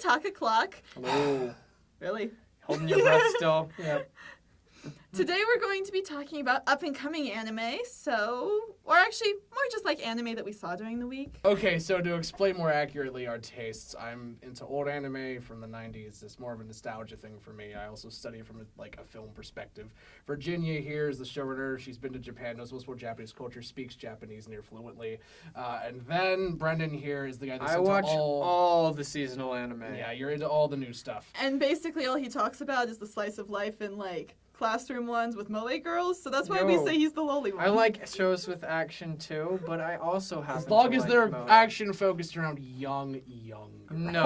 Otako'Clock. Hello. Really? Holding your breath still. Yep. Today we're going to be talking about up-and-coming anime, or actually more just like anime that we saw during the week. Okay, so to explain more accurately our tastes, I'm into old anime from the 90s. It's more of a nostalgia thing for me. I also study from a film perspective. Virginia here is the showrunner. She's been to Japan, knows most about Japanese culture, speaks Japanese near fluently. And then Brennan here is the guy that's I into watch all the seasonal anime. Yeah, you're into all the new stuff. And basically all he talks about is the slice of life in classroom ones with moe girls, so that's why we say he's the lowly one. I like shows with action too, but I also have as long as they're action focused around young girls. No.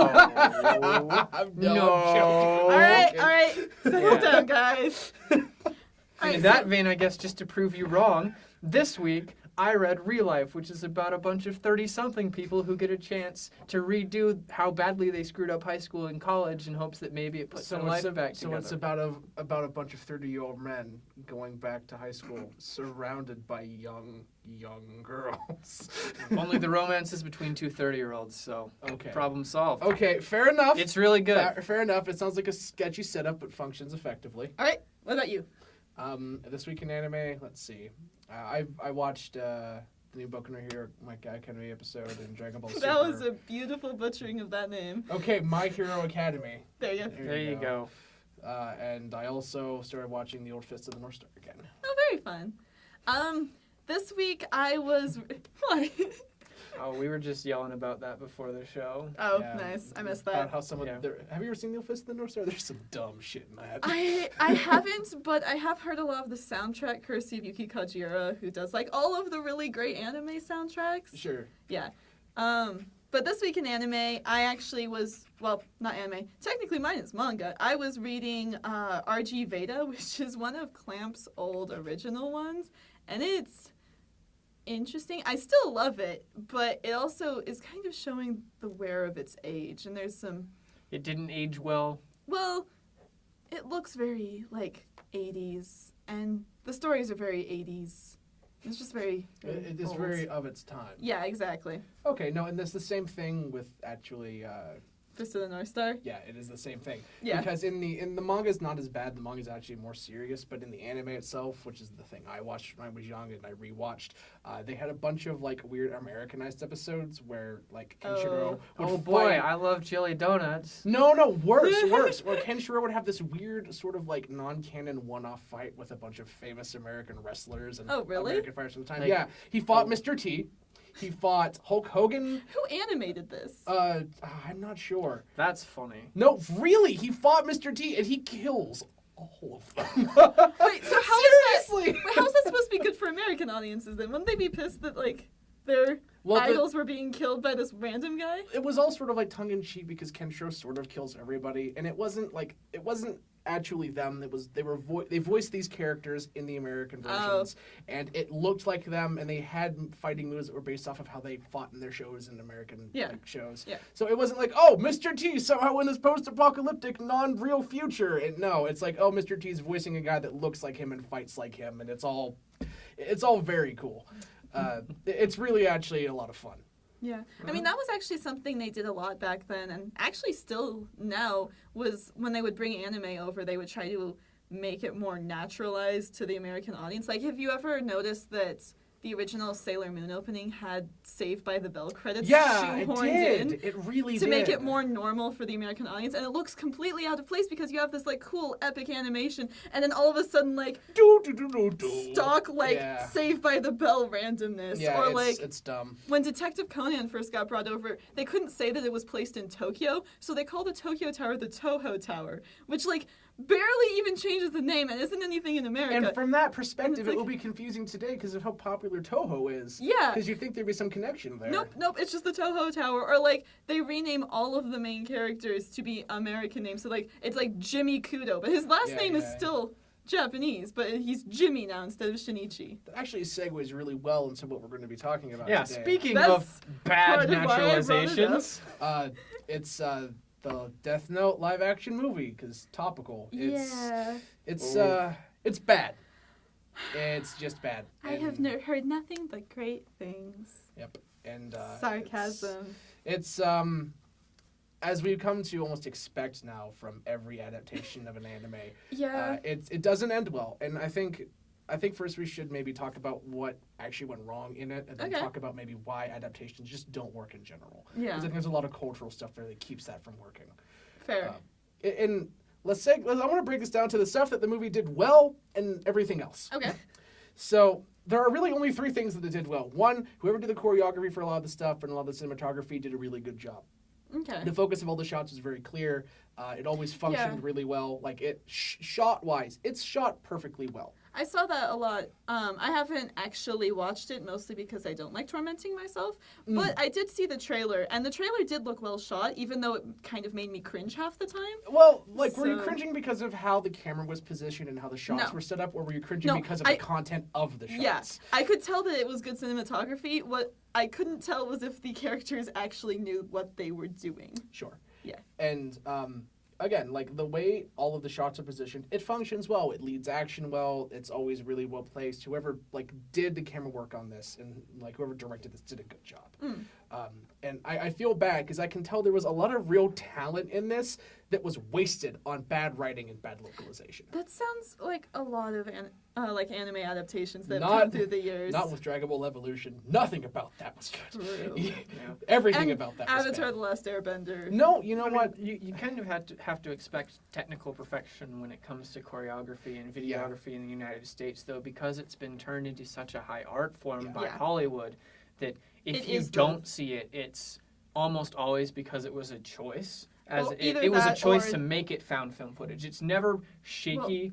No. All right, settle down, guys. In that vein, I guess just to prove you wrong, this week I read Real Life, which is about a bunch of 30-something people who get a chance to redo how badly they screwed up high school and college in hopes that maybe it puts some life back together. So it's about a bunch of 30-year-old men going back to high school, surrounded by young girls. Only the romance is between two 30-year-olds, so okay. Problem solved. Okay, fair enough. It's really good. Fair enough. It sounds like a sketchy setup, but functions effectively. All right, what about you? This week in anime, let's see. I watched the new Boku no Hero My Academy episode in Dragon Ball Super. That was a beautiful butchering of that name. Okay, My Hero Academy. There you go. There you go. And I also started watching The Old Fist of the North Star again. Oh, very fun. This week I was... What? Oh, we were just yelling about that before the show. Oh, yeah. Nice. I missed that. About how someone... Yeah. Have you ever seen The Old Fist of the North Star? There's some dumb shit in that. I haven't, but I have heard a lot of the soundtrack courtesy of Yuki Kajira, who does all of the really great anime soundtracks. Sure. Yeah. But this week in anime, I actually was, well, not anime. Technically, mine is manga. I was reading RG Veda, which is one of Clamp's old original ones, and it's interesting. I still love it, but it also is kind of showing the wear of its age, and there's some... It didn't age well. Well, it looks very, 80s, and the stories are very 80s. It's just very It is old. very of its time. Yeah, exactly. Okay, no, and that's the same thing with actually... Fist of the North Star? Yeah, it is the same thing. Yeah. Because in the manga is not as bad. The manga is actually more serious, but in the anime itself, which is the thing I watched when I was young and I rewatched, they had a bunch of weird Americanized episodes where Kenshiro would Oh boy, I love chili donuts. No, worse. Where Kenshiro would have this weird sort of non-canon one-off fight with a bunch of famous American wrestlers and American fighters from the time. Yeah, he fought Mr. T. He fought Hulk Hogan. Who animated this? I'm not sure. That's funny. No, really, he fought Mr. T and he kills all of them. Wait, so how's that supposed to be good for American audiences then? Wouldn't they be pissed that their idols were being killed by this random guy? It was all sort of tongue-in-cheek because Kenshiro sort of kills everybody, and it wasn't actually them. They voiced these characters in the American versions, and it looked like them, and they had fighting moves that were based off of how they fought in their shows in American shows. Yeah. So it wasn't Mr. T somehow in this post-apocalyptic, non-real future. And no, it's Mr. T's voicing a guy that looks like him and fights like him, and it's all very cool. It's really actually a lot of fun. Yeah. I mean, that was actually something they did a lot back then, and actually still now, was when they would bring anime over, they would try to make it more naturalized to the American audience. Have you ever noticed that the original Sailor Moon opening had Saved by the Bell credits shoehorned in? It really did. To make it more normal for the American audience, and it looks completely out of place because you have this cool epic animation, and then all of a sudden stock Saved by the Bell randomness. Yeah, or it's dumb. When Detective Conan first got brought over, they couldn't say that it was placed in Tokyo, so they called the Tokyo Tower the Toho Tower, which barely even changes the name and isn't anything in America. And from that perspective, it will be confusing today because of how popular Toho is. Yeah. Because you think there'd be some connection there. Nope, it's just the Toho Tower. Or, they rename all of the main characters to be American names. So, it's Jimmy Kudo, but his last name is still Japanese, but he's Jimmy now instead of Shinichi. That actually segues really well into what we're going to be talking about today. Speaking of bad naturalizations, it's... the Death Note live-action movie, because topical. It's bad. It's just bad. I have heard nothing but great things. Yep. And sarcasm. It's as we've come to almost expect now from every adaptation of an anime, Yeah. it doesn't end well. And I think first we should maybe talk about what actually went wrong in it, and then Okay. talk about maybe why adaptations just don't work in general. Yeah. Because I think there's a lot of cultural stuff there that keeps that from working. Fair. And I want to break this down to the stuff that the movie did well and everything else. Okay. So there are really only three things that it did well. One, whoever did the choreography for a lot of the stuff and a lot of the cinematography did a really good job. Okay. The focus of all the shots was very clear. It always functioned really well. Like it, shot-wise, it's shot perfectly well. I saw that a lot. I haven't actually watched it, mostly because I don't like tormenting myself. But I did see the trailer, and the trailer did look well shot, even though it kind of made me cringe half the time. Well, like, were you So- cringing because of how the camera was positioned and how the shots No. were set up, or were you cringing No, because of the content of the shots? Yeah, I could tell that it was good cinematography. What I couldn't tell was if the characters actually knew what they were doing. Sure. Yeah. And again, like the way all of the shots are positioned, it functions well. It leads action well. It's always really well placed. Whoever like did the camera work on this and like whoever directed this did a good job. And I feel bad because I can tell there was a lot of real talent in this that was wasted on bad writing and bad localization. That sounds like a lot of like anime adaptations that have Not- come through the years. Not with Dragon Ball Evolution. Nothing about that was good. True. Everything And about that was Avatar: bad. The Last Airbender. No, you know I mean, what? You kind of have to expect technical perfection when it comes to choreography and videography in the United States, though, because it's been turned into such a high art form by Yeah. Hollywood that if It you is don't see it, it's almost always because it was a choice. As Well, it either was a that choice or- to make it found film footage. It's never shaky.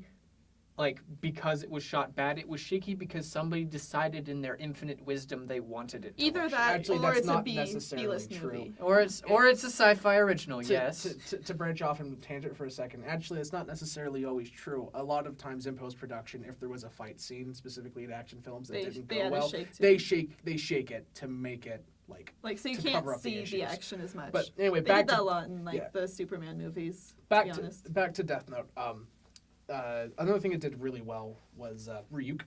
Like, because it was shot bad, it was shaky because somebody decided in their infinite wisdom they wanted it to Either look that Actually, or that's it's a not B necessarily list true. movie. Or it's a sci-fi original, yes. To branch off and tangent for a second, actually, it's not necessarily always true. A lot of times in post-production, if there was a fight scene, specifically in action films, that They didn't add go a well, shake to they it. shake it to make it like. Like, so you to can't cover up the see issues. the action as much. But anyway, they back did that a to lot in like yeah. the Superman movies. back to be to honest. back to Death Note. Another thing it did really well was Ryuk.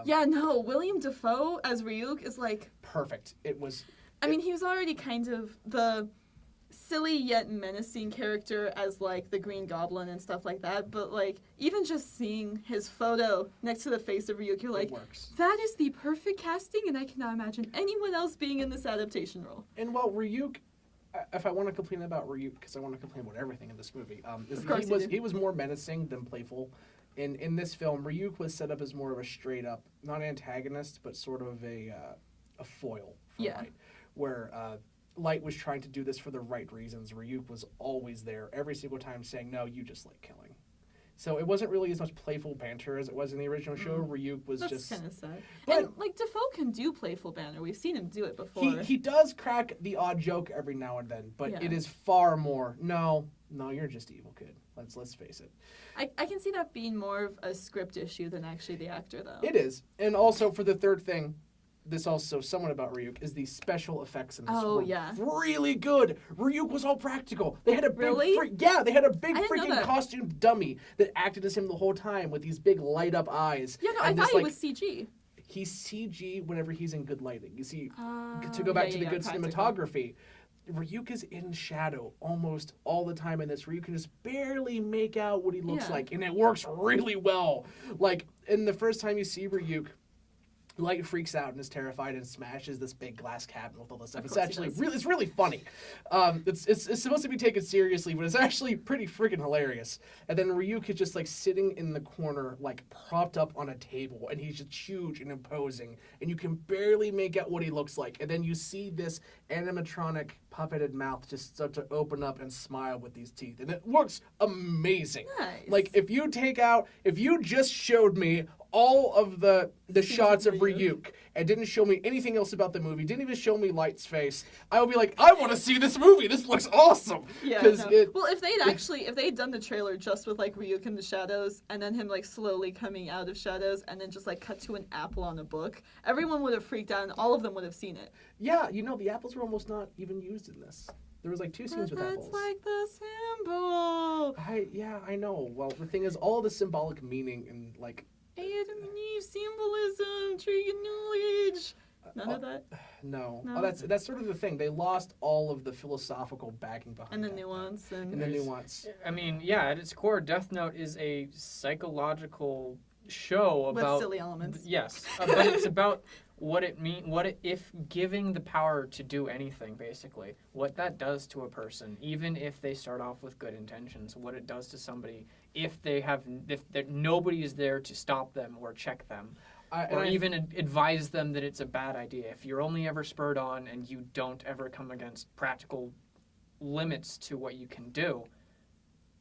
Yeah, no, William Dafoe as Ryuk is like. Perfect. It was. I mean, he was already kind of the silly yet menacing character as like the Green Goblin and stuff like that. But like, even just seeing his photo next to the face of Ryuk, you're like, It works. that is the perfect casting, and I cannot imagine anyone else being in this adaptation role. And while Ryuk, if I want to complain about Ryuk, because I want to complain about everything in this movie, is Of that course you do. he was more menacing than playful. In this film, Ryuk was set up as more of a straight up, not antagonist, but sort of a foil for Yeah. Light, where Light was trying to do this for the right reasons. Ryuk was always there every single time saying, no, you just like killing. So it wasn't really as much playful banter as it was in the original show. Ryuk was That's just... kind of sad. But- And like Dafoe can do playful banter. We've seen him do it before. He does crack the odd joke every now and then, but Yeah. it is far more, no, you're just evil, kid. Let's face it. I can see that being more of a script issue than actually the actor, though. It is. And also, for the third thing, this also somewhat about Ryuk, is the special effects in this Oh, were yeah. really good. Ryuk was all practical. They had a big Really? they had a big I didn't know freaking that. costume dummy that acted as him the whole time with these big light up eyes. Yeah, no, I And thought this, he like, was CG. He's CG whenever he's in good lighting. You see, to To go back to the good cinematography, Ryuk is in shadow almost all the time in this, where you can just barely make out what he looks Yeah. like, and it works really well. Like, in the first time you see Ryuk, Light freaks out and is terrified and smashes this big glass cabinet with all this stuff. Of It's course he actually does. it's really funny. It's supposed to be taken seriously, but it's actually pretty freaking hilarious. And then Ryuk is just like sitting in the corner, like propped up on a table, and he's just huge and imposing, and you can barely make out what he looks like. And then you see this animatronic puppeted mouth just start to open up and smile with these teeth, and it looks amazing. Nice. Like if you just showed me all of the Scenes shots of of Ryuk. Ryuk and didn't show me anything else about the movie, didn't even show me Light's face, I would be like, I want to see this movie. This looks awesome. Yeah. 'Cause No. it- Well, if they'd done the trailer just with like Ryuk in the shadows and then him like slowly coming out of shadows and then just like cut to an apple on a book, everyone would have freaked out and all of them would have seen it. yeah, the apples were almost not even used in this. There was like 2 scenes with That's apples. like the symbol. I know. Well, the thing is, all the symbolic meaning and like, Adam and Eve symbolism, tree of knowledge. None of that? No. No? Oh, that's sort of the thing. They lost all of the philosophical backing behind And the that. nuance And the nuance. I mean, yeah, at its core, Death Note is a psychological show with about silly elements. Yes, but it's about if giving the power to do anything, basically, what that does to a person, even if they start off with good intentions, what it does to somebody if nobody is there to stop them or check them. Or even advise them that it's a bad idea. If you're only ever spurred on and you don't ever come against practical limits to what you can do,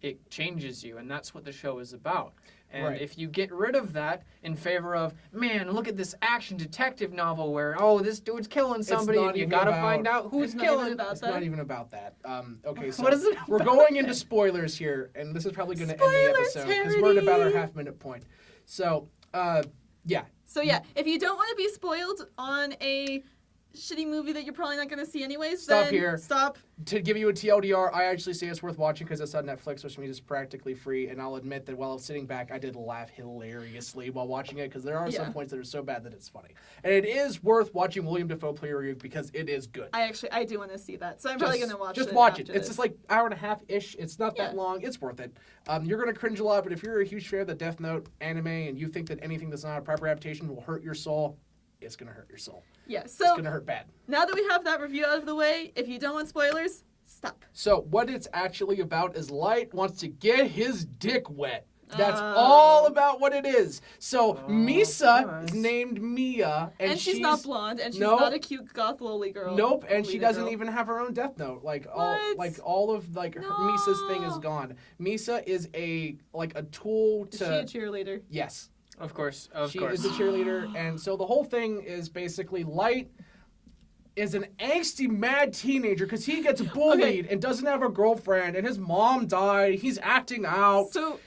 it changes you, and that's what the show is about. And if you get rid of that in favor of, man, look at this action detective novel where, this dude's killing somebody and you gotta find out who's killing him. It's not even about that. Okay, so what is it we're going into spoilers here, and this is probably going to end the episode because we're at about our half-minute point. So, yeah. So yeah, if you don't want to be spoiled on a shitty movie that you're probably not going to see anyways, Stop then here. Stop. To give you a TLDR, I actually say it's worth watching because it's on Netflix, which means it's practically free. And I'll admit that while I was sitting back, I did laugh hilariously while watching it because there are some points that are so bad that it's funny. And it is worth watching William Dafoe play a review because it is good. I do want to see that, so I'm probably going to watch it. Just watch it. after It's this. just like hour and a half-ish. It's not that long. It's worth it. You're going to cringe a lot, but if you're a huge fan of the Death Note anime and you think that anything that's not a proper adaptation will hurt your soul, it's going to hurt your soul. Yeah, It's so going to hurt bad. now that we have that review out of the way, if you don't want spoilers, stop. So what it's actually about is Light wants to get his dick wet. That's all about what it is. So Misa is named Mia, and she's not blonde, and she's Nope. not a cute goth loli girl. Nope, and she Lolita doesn't girl. even have her own Death Note. What? All of her Misa's thing is No. gone. Misa is a tool Is to she a cheerleader? yes. Of course. She is a cheerleader, and so the whole thing is basically Light is an angsty, mad teenager because he gets bullied and doesn't have a girlfriend, and his mom died. He's acting out. So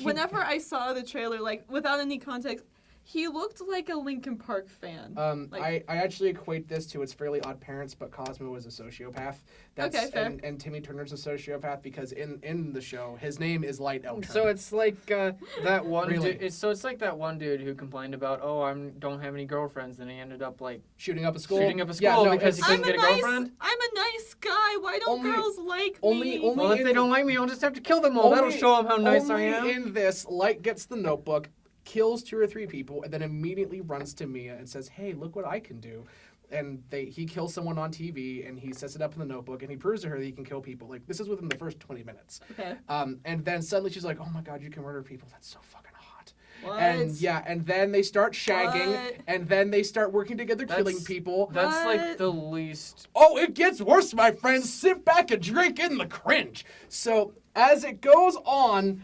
whenever I saw the trailer, like without any context, he looked like a Linkin Park fan. I actually equate this to It's Fairly Odd Parents, but Cosmo is a sociopath. Okay, fair. And Timmy Turner's a sociopath because in the show, his name is Light L. Turner. So it's like that one Really? dude. It's like that one dude who complained about, I don't have any girlfriends, and he ended up like shooting up a school. because he couldn't get a girlfriend. I'm a nice guy. Why don't girls like me? Well, if they don't like me, I'll just have to kill them all. That'll show them how nice I am. In this, Light gets the notebook, kills 2 or 3 people, and then immediately runs to Mia and says, "Hey, look what I can do." And he kills someone on TV, and he sets it up in the notebook, and he proves to her that he can kill people. Like, this is within the first 20 minutes. Okay. And then suddenly she's like, "Oh my God, you can murder people. That's so fucking hot." What? And then they start shagging, What? and then they start working together, killing people. That's like What? the least. Oh, it gets worse, my friends. Sit back and drink in the cringe. So as it goes on,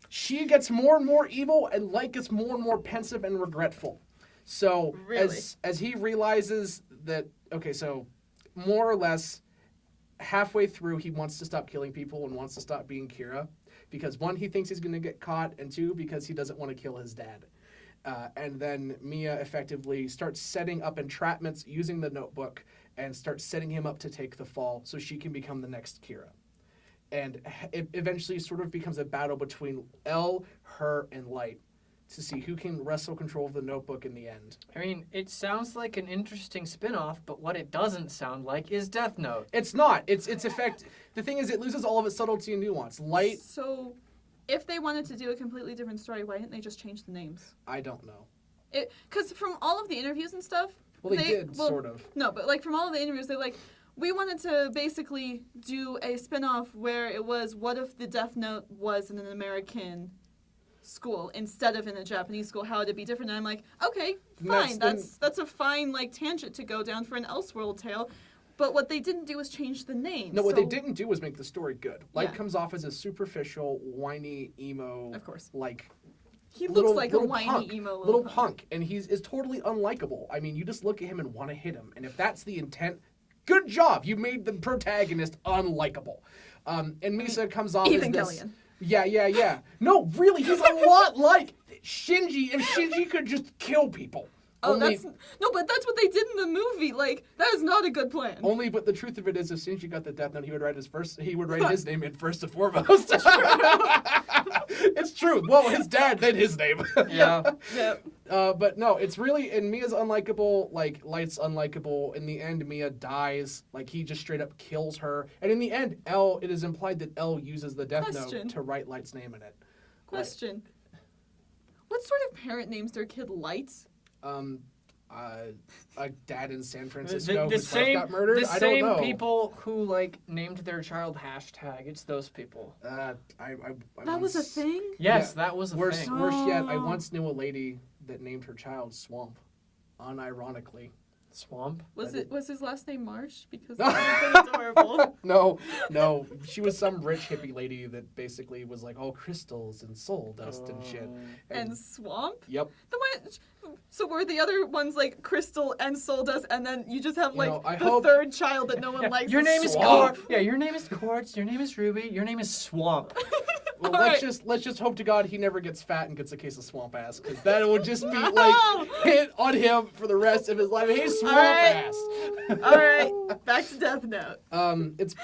she gets more and more evil, and Light gets more and more pensive and regretful. So Really? as he realizes that, so more or less halfway through, he wants to stop killing people and wants to stop being Kira. Because 1, he thinks he's going to get caught, and 2, because he doesn't want to kill his dad. And then Mia effectively starts setting up entrapments using the notebook and starts setting him up to take the fall so she can become the next Kira. And it eventually sort of becomes a battle between Elle, her, and Light to see who can wrestle control of the notebook in the end. I mean, it sounds like an interesting spin-off, but what it doesn't sound like is Death Note. It's not. It's effect. The thing is, it loses all of its subtlety and nuance. Light. So, if they wanted to do a completely different story, why didn't they just change the names? I don't know. Because from all of the interviews and stuff. Well, they did, sort of. No, but like from all of the interviews, they're like, we wanted to basically do a spin-off where it was, what if the Death Note was in an American school instead of in a Japanese school? How would it be different? And I'm like, okay, fine. That's a fine like tangent to go down for an Elseworld tale. But what they didn't do was change the name. No, what they didn't do was make the story good. Light Yeah. comes off as a superficial, whiny, emo, Of course. like He looks like a little whiny punk, emo little punk, and he's is totally unlikable. I mean, you just look at him and want to hit him, and if that's the intent, good job. You made the protagonist unlikable. And Misa comes off Ethan as this. Kellyan. Yeah. No, really, he's a lot like Shinji. If Shinji could just kill people. Oh, but that's what they did in the movie. Like, that is not a good plan. But the truth of it is, if Shinji got the Death Note, he would write his name in first and foremost. It's true. Well, his dad, then his name. Yeah. Yep. But no, it's really, and Mia's unlikable, like, Light's unlikable. In the end, Mia dies. Like, he just straight up kills her. And in the end, it is implied that Elle uses the Death Note to write Light's name in it. Question. What sort of parent names their kid Light? A dad in San Francisco whose same, wife got murdered? The I don't same know. people who, like, named their child hashtag. It's those people. I That was a thing? Yes, Yeah. that was a Worse thing. yet, I once knew a lady that named her child Swamp, unironically. Swamp? Was his last name Marsh? Because that would have been adorable. No. She was some rich hippie lady that basically was like, crystals and soul dust and shit. And Swamp? Yep. So were the other ones like Crystal and Soul Dust, and then you just have like I the hope- third child that no one likes? Your name is Swamp. Quartz. Yeah, your name is Quartz. Your name is Ruby. Your name is Swamp. Well, All let's right. just hope to God he never gets fat and gets a case of swamp ass, because that would just be like hit on him for the rest of his life. Hey, swamp right. ass. All right, back to Death Note. It's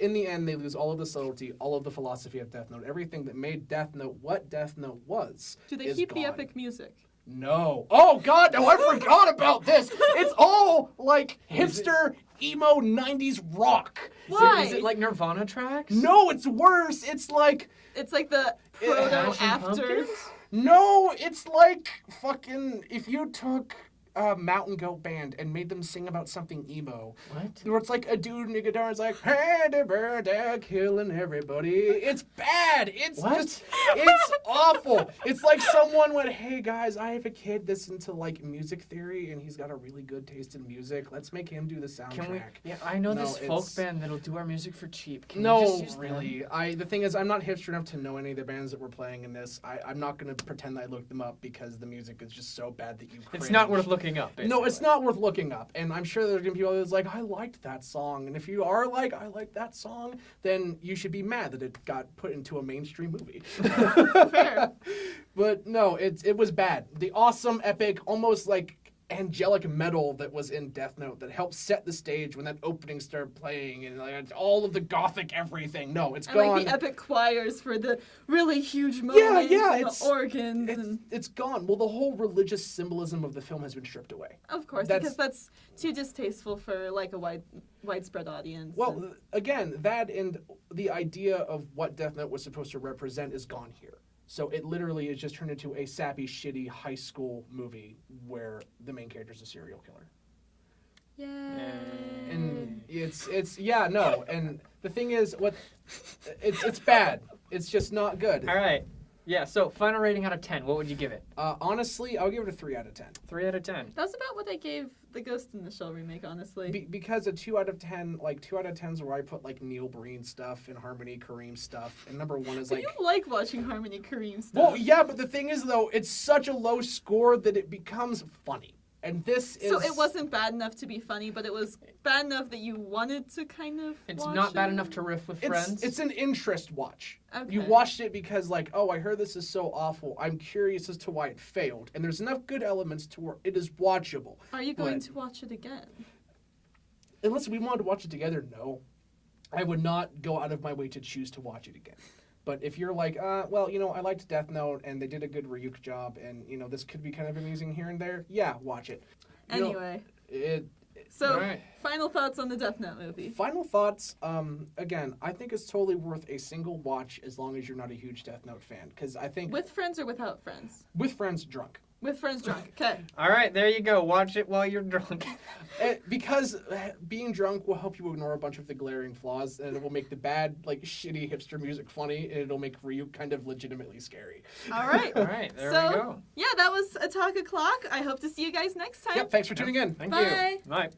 in the end they lose all of the subtlety, all of the philosophy of Death Note, everything that made Death Note what Death Note was. Do they is keep the gone. epic music? No. Oh God, no! I forgot about this. It's all like hipster emo '90s rock. Why? Is it like Nirvana tracks? No, it's worse. It's like It's like the proto Smashing after. Pumpkins? no, it's like fucking if you took a Mountain Goat Band and made them sing about something emo. What? Where it's like a dude in a guitar is like, hey, the bird, they're killing everybody. It's bad. It's What? just, it's awful. It's like someone went, hey guys, I have a kid that's into like music theory and he's got a really good taste in music. Let's make him do the soundtrack. Can we? Yeah, I know No, this folk it's- band that'll do our music for cheap. Can we No, just use them? really. The thing is, I'm not hipster enough to know any of the bands that were playing in this. I'm not going to pretend I looked them up because the music is just so bad that you cringe. It's not worth looking up. No, it's basically. not worth looking up. And I'm sure there's going to be people that's like, I liked that song. And if you are like, I like that song, then you should be mad that it got put into a mainstream movie. Fair. But no, it was bad. The awesome, epic, almost like angelic metal that was in Death Note that helped set the stage when that opening started playing and like all of the gothic everything. No, it's And gone. like the epic choirs for the really huge moments yeah, and it's- the organs. And It's gone. Well, the whole religious symbolism of the film has been stripped away. of course, that's- because that's too distasteful for like a widespread audience. Well, and- again, that and the idea of what Death Note was supposed to represent is gone here. So it literally is just turned into a sappy, shitty high school movie where the main character is a serial killer. Yay. And it's yeah, no. And the thing is, it's bad. It's just not good. All right. Yeah. So final rating out of 10. What would you give it? Honestly, I'll give it a 3 out of 10. 3 out of 10. That's about what I gave the Ghost in the Shell remake, honestly. Because a 2 out of 10, like 2 out of 10s where I put like Neil Breen stuff and Harmony Kareem stuff, and number 1 is But like. you like watching Harmony Kareem stuff. Well, yeah, but the thing is though, it's such a low score that it becomes funny. And this is. So it wasn't bad enough to be funny, but it was bad enough that you wanted to kind of It's watch not bad it? enough to riff with friends. It's an interest watch. Okay. You watched it because like, oh, I heard this is so awful. I'm curious as to why it failed. And there's enough good elements to where it is watchable. Are you going But- to watch it again? Unless we wanted to watch it together, no. I would not go out of my way to choose to watch it again. But if you're like, well, you know, I liked Death Note and they did a good Ryuk job and, you know, this could be kind of amusing here and there, yeah, watch it. You know, Anyway, it so Alright. final thoughts on the Death Note movie. Final thoughts. Again, I think it's totally worth a single watch as long as you're not a huge Death Note fan. Because I think With friends or without friends? with friends, drunk. With friends drunk. Okay. All right. There you go. Watch it while you're drunk. Because being drunk will help you ignore a bunch of the glaring flaws, and it will make the bad, like shitty hipster music funny, and it'll make Ryuk kind of legitimately scary. All right. All right. There So, we go. yeah, that was Otako'Clock. I hope to see you guys next time. Yep. Thanks for tuning in. Thank Bye. you. Bye.